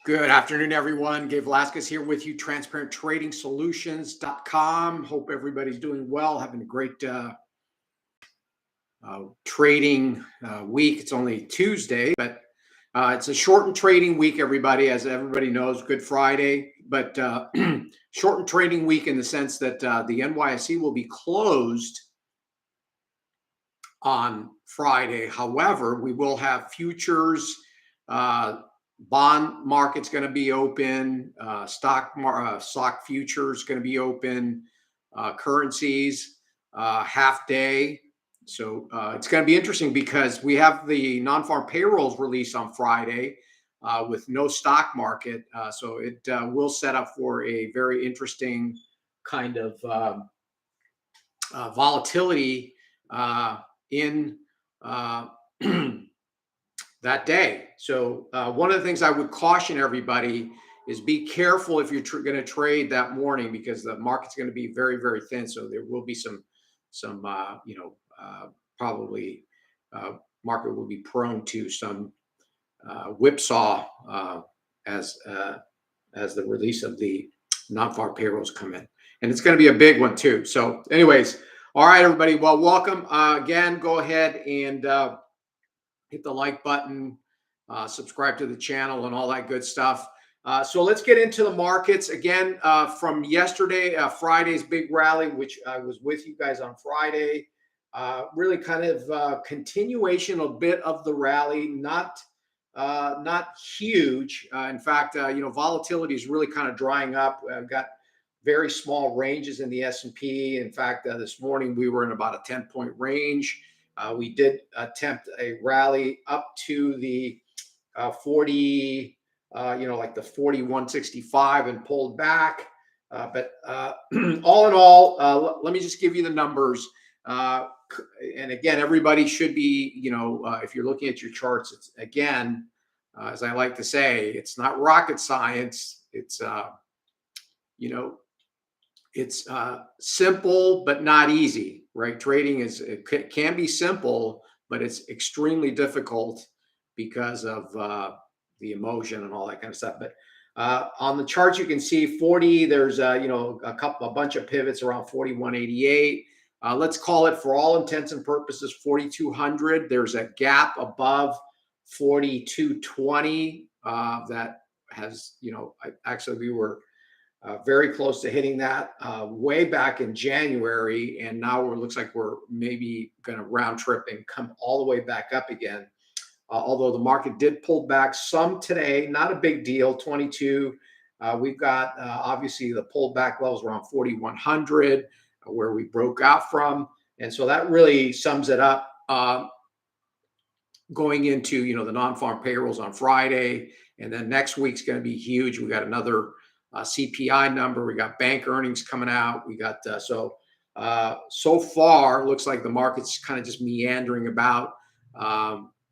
Good afternoon, everyone. Gabe Velazquez here with you, transparenttrading-solutions.com. Hope everybody's doing well, having a great trading week. It's only Tuesday, but it's a shortened trading week, everybody. As everybody knows, Good Friday, but shortened trading week in the sense that the NYSE will be closed on Friday. However, we will have futures, bond market's going to be open, stock futures going to be open, currencies half day. So it's going to be interesting because we have the non-farm payrolls release on Friday with no stock market. So it will set up for a very interesting kind of volatility in that day. So one of the things I would caution everybody is be careful if you're going to trade that morning, because the market's going to be very, very thin. So there will be some probably market will be prone to some whipsaw as the release of the non-farm payrolls come in. And it's going to be a big one too. So anyways, all right, everybody. Well, welcome. Again, go ahead and hit the like button, subscribe to the channel and all that good stuff. So let's get into the markets. Again, from yesterday, Friday's big rally, which I was with you guys on Friday. Really kind of continuation a bit of the rally, not huge. In fact, volatility is really kind of drying up. I've got very small ranges in the S&P. In fact, this morning we were in about a 10-point range. We did attempt a rally up to the 40, like the 41.65 and pulled back. But all in all, let me just give you the numbers. And again, everybody should be, if you're looking at your charts, it's again, as I like to say, it's not rocket science. It's, it's simple, but not easy, right? Trading it can be simple, but it's extremely difficult because of the emotion and all that kind of stuff. But on the chart, you can see 40, there's, a bunch of pivots around 41.88. Let's call it, for all intents and purposes, 4,200. There's a gap above 42.20 that has, actually we were very close to hitting that way back in January, and now it looks like we're maybe going to round trip and come all the way back up again. Although the market did pull back some today, not a big deal. 22. We've got obviously the pullback levels around 4,100, where we broke out from, and so that really sums it up. Going into the non-farm payrolls on Friday, and then next week's going to be huge. We got another CPI number. We got bank earnings coming out. We got so far looks like the market's kind of just meandering about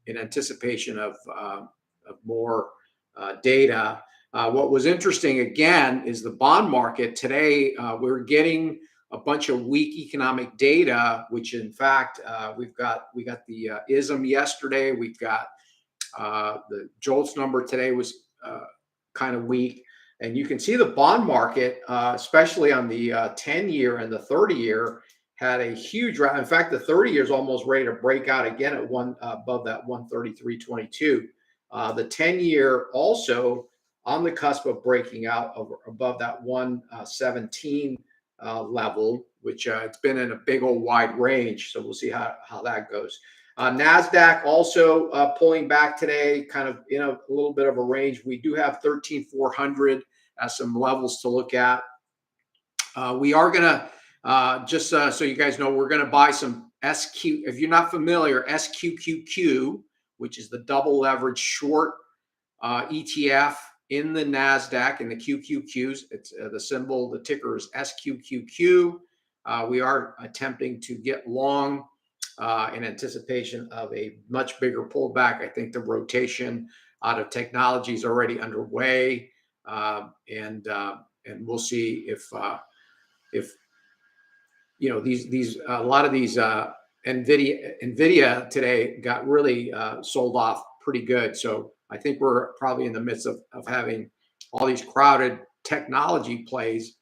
in anticipation of more data. What was interesting again is the bond market today. We're getting a bunch of weak economic data, which in fact we got the ISM yesterday. We've got the JOLTS number today was kind of weak. And you can see the bond market, especially on the 10-year and the 30-year, had a huge rally. In fact, the 30-year is almost ready to break out again at above that 133.22. The 10-year also on the cusp of breaking out above that 117 level, which it's been in a big old wide range. So we'll see how that goes. NASDAQ also pulling back today, kind of in a little bit of a range. We do have 13,400 as some levels to look at. We are going to, just so you guys know, we're going to buy some SQ. If you're not familiar, SQQQ, which is the double leverage short ETF in the NASDAQ and the QQQs. It's the symbol, the ticker is SQQQ. We are attempting to get long in anticipation of a much bigger pullback. I think the rotation out of technology is already underway, and we'll see if these a lot of these Nvidia today got really sold off pretty good. So I think we're probably in the midst of having all these crowded technology plays,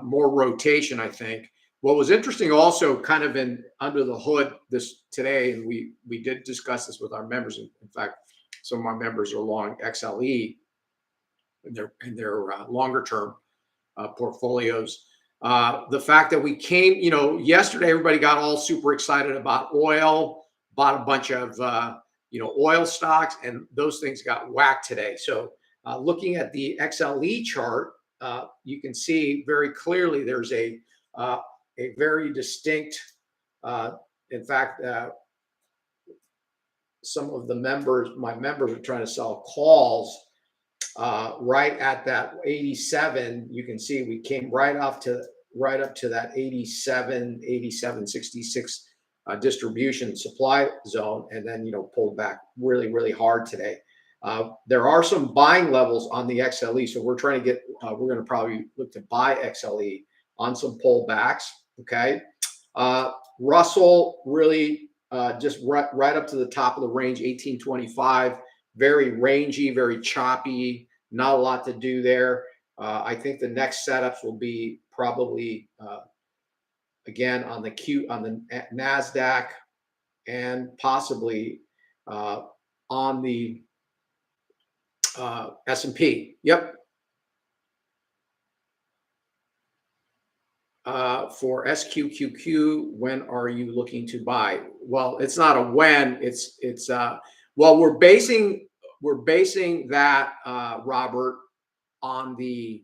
more rotation, I think. What was interesting also kind of in under the hood this today, and we did discuss this with our members. In fact, some of our members are long XLE in their longer term portfolios. The fact that we came, yesterday everybody got all super excited about oil, bought a bunch of oil stocks, and those things got whacked today. So looking at the XLE chart, you can see very clearly there's a very distinct, in fact, some of my members are trying to sell calls right at that 87. You can see we came right up to that 87.66 distribution supply zone, and then pulled back really, really hard today. There are some buying levels on the XLE, so we're trying to get. We're going to probably look to buy XLE on some pullbacks. Okay, Russell really just right up to the top of the range, 1825. Very rangy, very choppy. Not a lot to do there. I think the next setups will be probably again on the Nasdaq and possibly on the S&P. Yep. For SQQQ, when are you looking to buy? Well, it's not a when. It's well, we're basing that, Robert, on the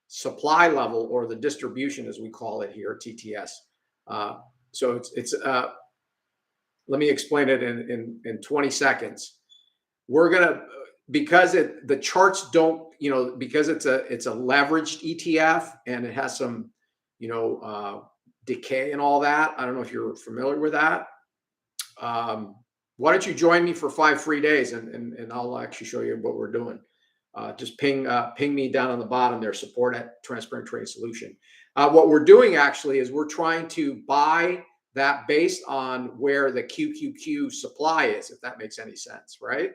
supply level, or the distribution as we call it here, TTS. So it's let me explain it in 20 seconds. We're gonna, because the charts don't, because it's a leveraged ETF and it has some decay and all that. I don't know if you're familiar with that. Why don't you join me for 5 free days, and I'll actually show you what we're doing. Just ping me down on the bottom there, support@Transparent Trading Solution. What we're doing actually is we're trying to buy that based on where the QQQ supply is, if that makes any sense, right?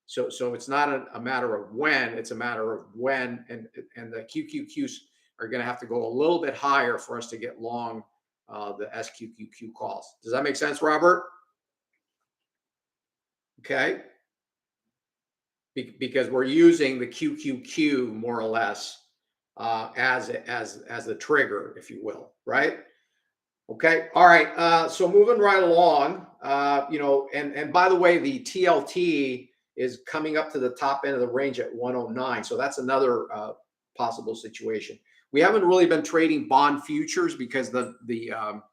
So it's not a matter of when, it's a matter of when, and the QQQs are going to have to go a little bit higher for us to get long the SQQQ calls. Does that make sense, Robert? Okay. Because we're using the QQQ more or less as the trigger, if you will, right? Okay. All right. So moving right along, and by the way, the TLT is coming up to the top end of the range at 109. So that's another possible situation. We haven't really been trading bond futures because the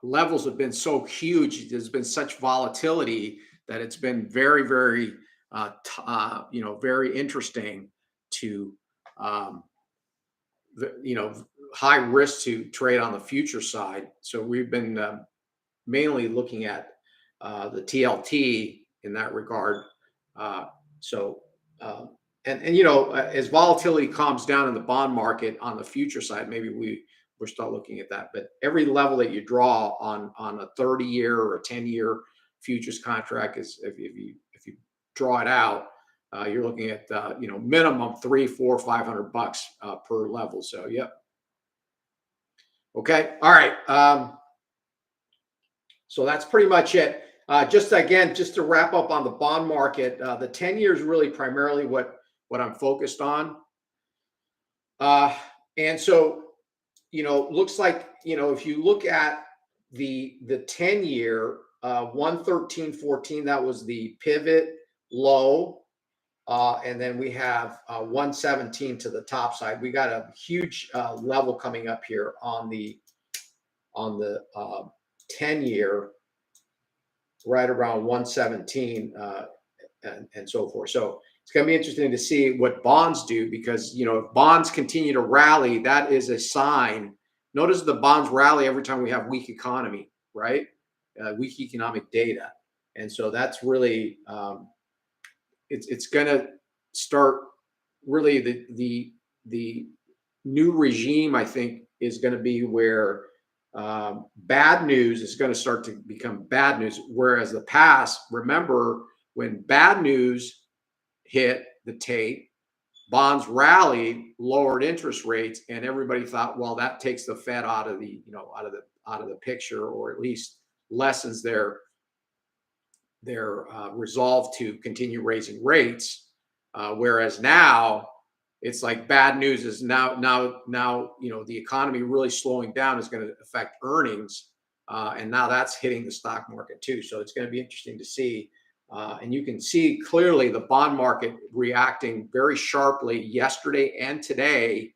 levels have been so huge. There's been such volatility that it's been very, very, very interesting to, high risk to trade on the future side. So we've been mainly looking at the TLT in that regard. As volatility calms down in the bond market on the future side, maybe we're still looking at that. But every level that you draw on a 30-year or a 10-year futures contract is, if you draw it out, you're looking at minimum $300, $400, $500 per level. So yep. Okay. All right. So that's pretty much it. Just to wrap up on the bond market, the 10 years really primarily what I'm focused on. And so, looks like, if you look at the 10-year, 113.14, that was the pivot low. And then we have 117 to the top side. We got a huge level coming up here on the 10-year, right around 117 and so forth. So it's going to be interesting to see what bonds do, because if bonds continue to rally, that is a sign. Notice the bonds rally every time we have weak economy, right? Weak economic data, and so that's really it's going to start really the new regime. I think is going to be where bad news is going to start to become bad news. Whereas the past, remember when bad news hit the tape, bonds rallied, lowered interest rates, and everybody thought, well, that takes the Fed out of the, out of the picture, or at least lessens their resolve to continue raising rates. Whereas now it's like bad news is now the economy really slowing down is going to affect earnings, and now that's hitting the stock market too. So it's going to be interesting to see. And you can see clearly the bond market reacting very sharply yesterday and today.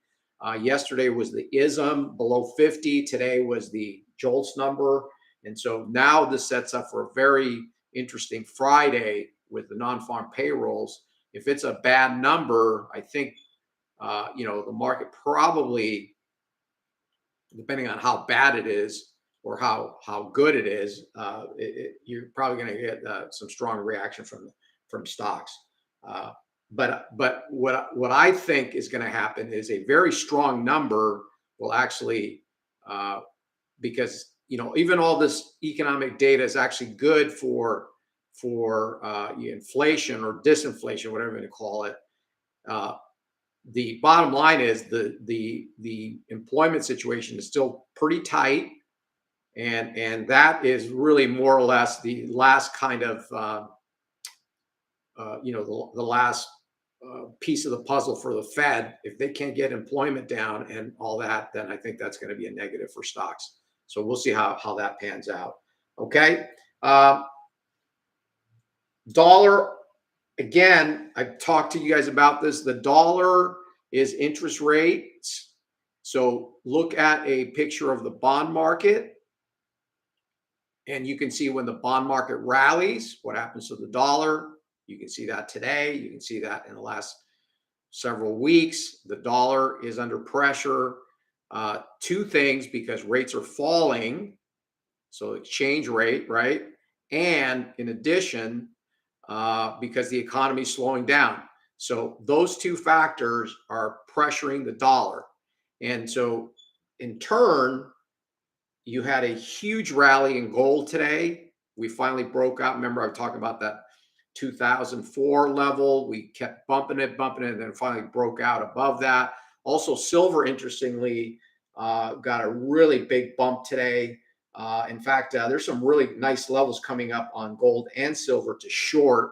Yesterday was the ISM below 50. Today was the JOLTS number. And so now this sets up for a very interesting Friday with the non-farm payrolls. If it's a bad number, I think, the market probably, depending on how bad it is or how good it is, you're probably going to get some strong reaction from stocks. But what I think is going to happen is a very strong number will actually, because even all this economic data is actually good for inflation or disinflation, whatever you want to call it. The bottom line is the employment situation is still pretty tight, and that is really more or less the last kind of the last piece of the puzzle for the Fed. If they can't get employment down and all that, then I think that's going to be a negative for stocks. So we'll see how that pans out. Okay. Dollar, again, I've talked to you guys about this. The dollar is interest rates. So look at a picture of the bond market, and you can see when the bond market rallies, what happens to the dollar. You can see that today. You can see that in the last several weeks. The dollar is under pressure. Two things, because rates are falling, so exchange rate, right? And in addition, because the economy is slowing down. So those two factors are pressuring the dollar. And so in turn, you had a huge rally in gold today. We finally broke out. Remember, I was talking about that 2004 level. We kept bumping it, and then finally broke out above that. Also, silver, interestingly, got a really big bump today. In fact, there's some really nice levels coming up on gold and silver to short.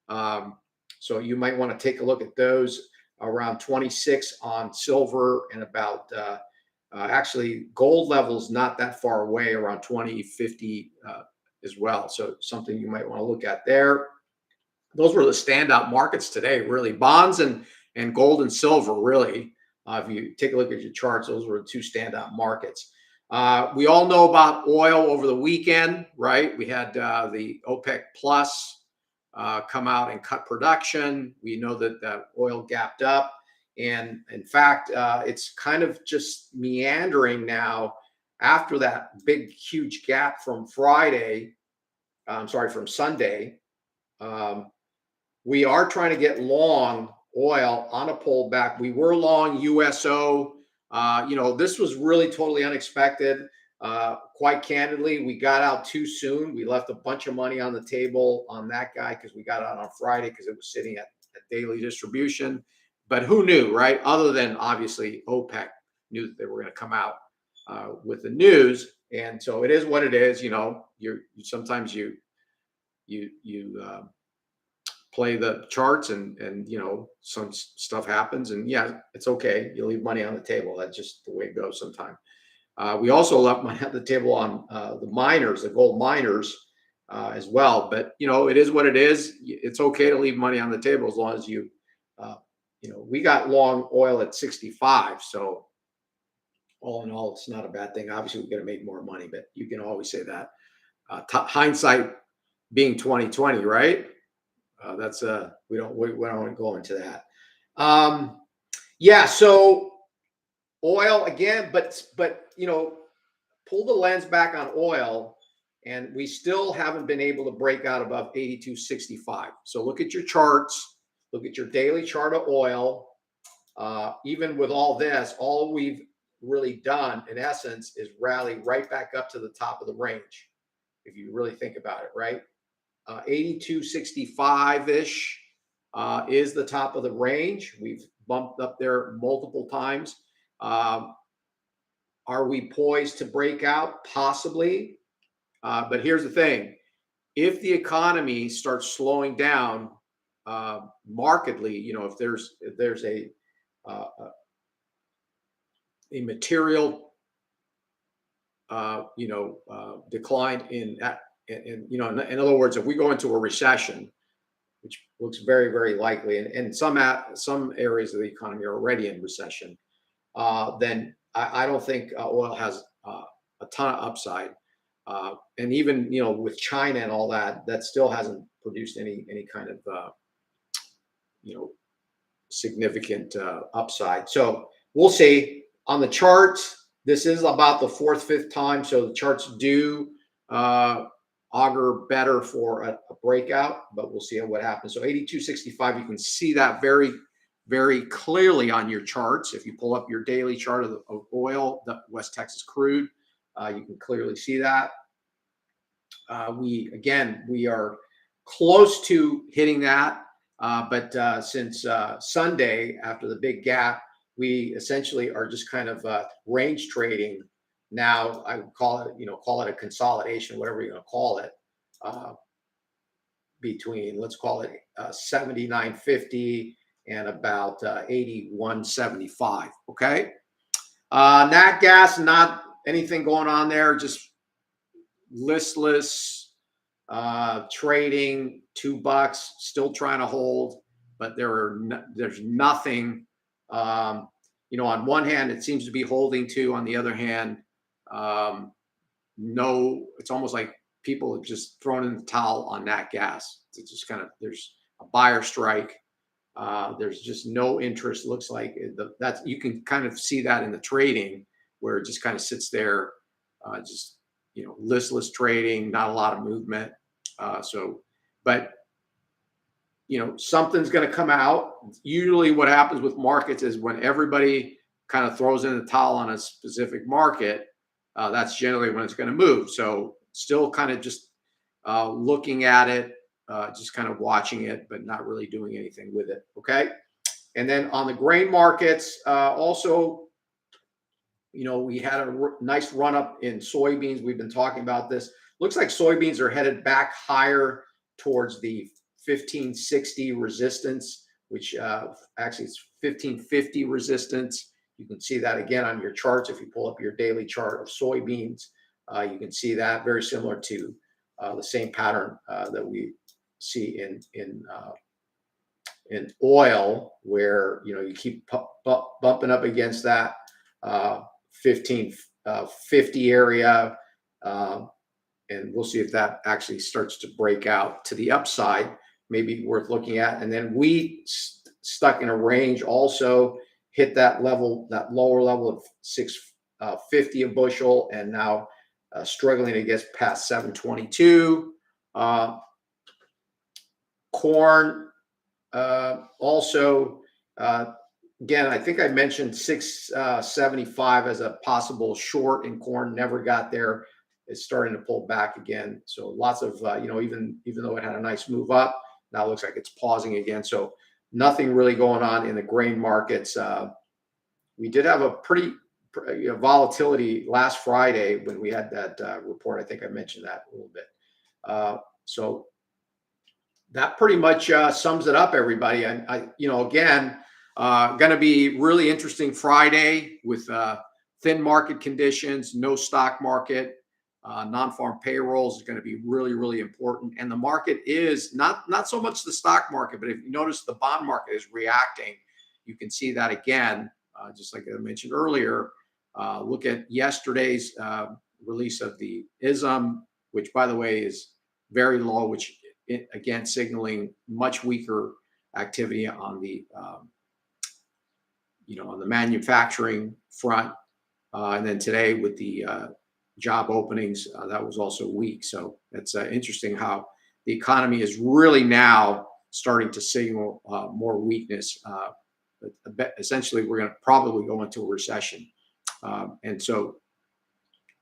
So you might want to take a look at those, around 26 on silver, and about actually gold levels not that far away, around 2050 as well. So something you might want to look at there. Those were the standout markets today, really. Bonds and gold and silver, really. If you take a look at your charts, those were the two standout markets. We all know about oil over the weekend, right? We had the OPEC Plus come out and cut production. We know that oil gapped up. And in fact, it's kind of just meandering now after that big, huge gap from from Sunday. We are trying to get long oil on a pullback. We were long USO. This was really totally unexpected. Quite candidly, we got out too soon. We left a bunch of money on the table on that guy because we got out on Friday because it was sitting at daily distribution. But who knew, right? Other than obviously OPEC knew that they were going to come out with the news. And so it is what it is. Sometimes you play the charts and some stuff happens, and yeah, it's okay. You leave money on the table. That's just the way it goes sometimes. We also left money at the table on the miners, the gold miners as well. But, it is what it is. It's okay to leave money on the table as long as we got long oil at 65. So all in all, it's not a bad thing. Obviously, we're going to make more money, but you can always say that. Hindsight being 2020, right? That's we don't go into that. So oil again, but pull the lens back on oil, and we still haven't been able to break out above 82.65. So look at your charts, look at your daily chart of oil. Even with all this, all we've really done, in essence, is rally right back up to the top of the range, if you really think about it, right? 82.65-ish is the top of the range. We've bumped up there multiple times. Are we poised to break out? Possibly. But here's the thing. If the economy starts slowing down markedly, if there's uh, a material decline in in other words, if we go into a recession, which looks very, very likely, and some areas of the economy are already in recession, then I don't think oil has a ton of upside. And even with China and all that, that still hasn't produced any kind of significant upside. So we'll see. On the charts, this is about the fourth, fifth time, so the charts do augur better for a breakout, but we'll see what happens. So 82.65, you can see that very, very clearly on your charts. If you pull up your daily chart of oil, the West Texas crude, you can clearly see that. We are close to hitting that, but since Sunday, after the big gap, we essentially are just kind of range trading now. I would call it a consolidation, whatever you're going to call it, between, let's call it 79.50 and about 81.75. Okay. Nat gas, not anything going on there, just listless trading, $2, still trying to hold, but there's nothing. On one hand, it seems to be holding to. On the other hand, no, it's almost like people have just thrown in the towel on nat gas. It's just kind of, there's a buyer strike. There's just no interest. Looks like that's, you can kind of see that in the trading, where it just kind of sits there, just listless trading, not a lot of movement. But something's going to come out. Usually what happens with markets is when everybody kind of throws in the towel on a specific market, that's generally when it's going to move. So still kind of just looking at it, just kind of watching it, but not really doing anything with it. Okay. And then on the grain markets, also, we had a nice run up in soybeans. We've been talking about this. Looks like soybeans are headed back higher towards the 1560 resistance, which actually it's 1550 resistance. You can see that again on your charts. If you pull up your daily chart of soybeans, you can see that very similar to the same pattern that we see in oil, where you keep bumping up against that 1550 area, and we'll see if that actually starts to break out to the upside. Maybe worth looking at. And then wheat stuck in a range, also hit that level, that lower level of 650 a bushel, and now struggling to get past 722. Corn also, again, I think I mentioned 675 as a possible short in corn. Never got there. It's starting to pull back again. So lots of even though it had a nice move up, now it looks like it's pausing again. So nothing really going on in the grain markets. We did have a pretty volatility last Friday when we had that report. I think I mentioned that a little bit. So that pretty much sums it up, everybody. Again, going to be really interesting Friday with thin market conditions, no stock market. Non-farm payrolls is going to be really, really important. And the market is not so much the stock market, but if you notice the bond market is reacting, you can see that again, just like I mentioned earlier. Look at yesterday's release of the ISM, which, by the way, is very low, which again signaling much weaker activity on the on the manufacturing front. And then today with the job openings, that was also weak. So it's interesting how the economy is really now starting to signal more weakness. Essentially, we're going to probably go into a recession. And so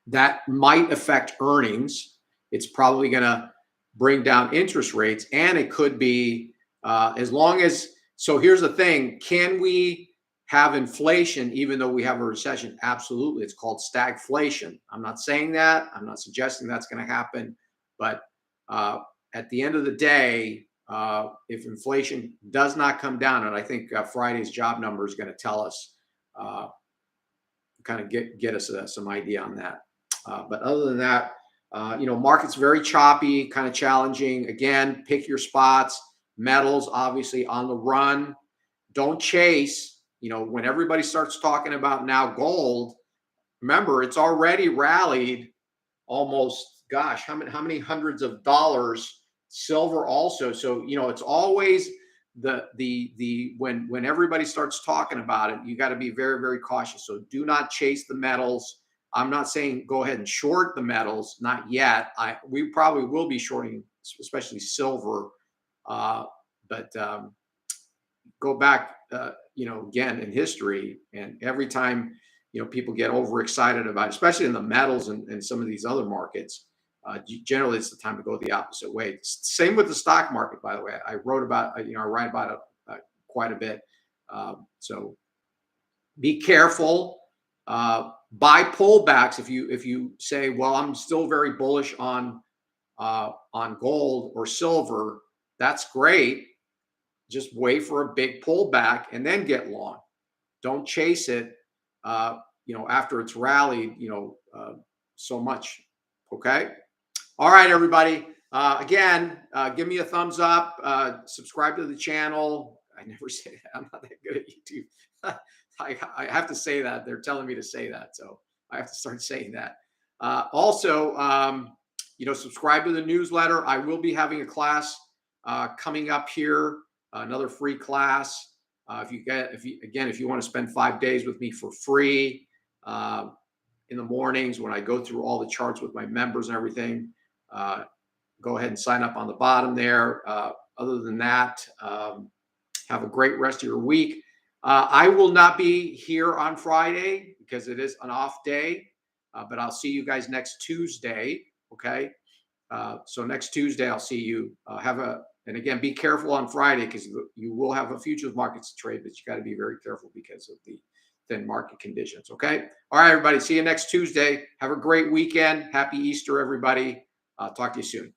that might affect earnings. It's probably going to bring down interest rates, and it could be as long as. So here's the thing: can we have inflation even though we have a recession? Absolutely. It's called stagflation. I'm not saying that. I'm not suggesting that's going to happen, but at the end of the day, if inflation does not come down, and I think Friday's job number is going to tell us, kind of get us some idea on that. But other than that, market's very choppy, kind of challenging. Again, pick your spots. Metals, obviously, on the run. Don't chase. When everybody starts talking about now gold, remember, it's already rallied almost, gosh, how many hundreds of dollars. Silver also. So, it's always when everybody starts talking about it, you got to be very, very cautious. So do not chase the metals. I'm not saying go ahead and short the metals, not yet. We probably will be shorting, especially silver. But go back, again in history, and every time people get overexcited about, especially in the metals and some of these other markets, generally it's the time to go the opposite way. Same with the stock market, by the way. I wrote about, I write about it quite a bit. So be careful. Buy pullbacks if you say, well, I'm still very bullish on gold or silver. That's great. Just wait for a big pullback and then get long. Don't chase it. After it's rallied, so much. Okay. All right, everybody. Again, give me a thumbs up. Subscribe to the channel. I never say that. I'm not that good at YouTube. I have to say that. They're telling me to say that, so I have to start saying that. Also, subscribe to the newsletter. I will be having a class coming up here, another free class. If you want to spend 5 days with me for free in the mornings when I go through all the charts with my members and everything, go ahead and sign up on the bottom there. Other than that, have a great rest of your week. I will not be here on Friday because it is an off day, but I'll see you guys next Tuesday. Okay. So next Tuesday, I'll see you. And again, be careful on Friday because you will have a futures markets to trade, but you got to be very careful because of the thin market conditions. Okay. All right, everybody. See you next Tuesday. Have a great weekend. Happy Easter, everybody. Talk to you soon.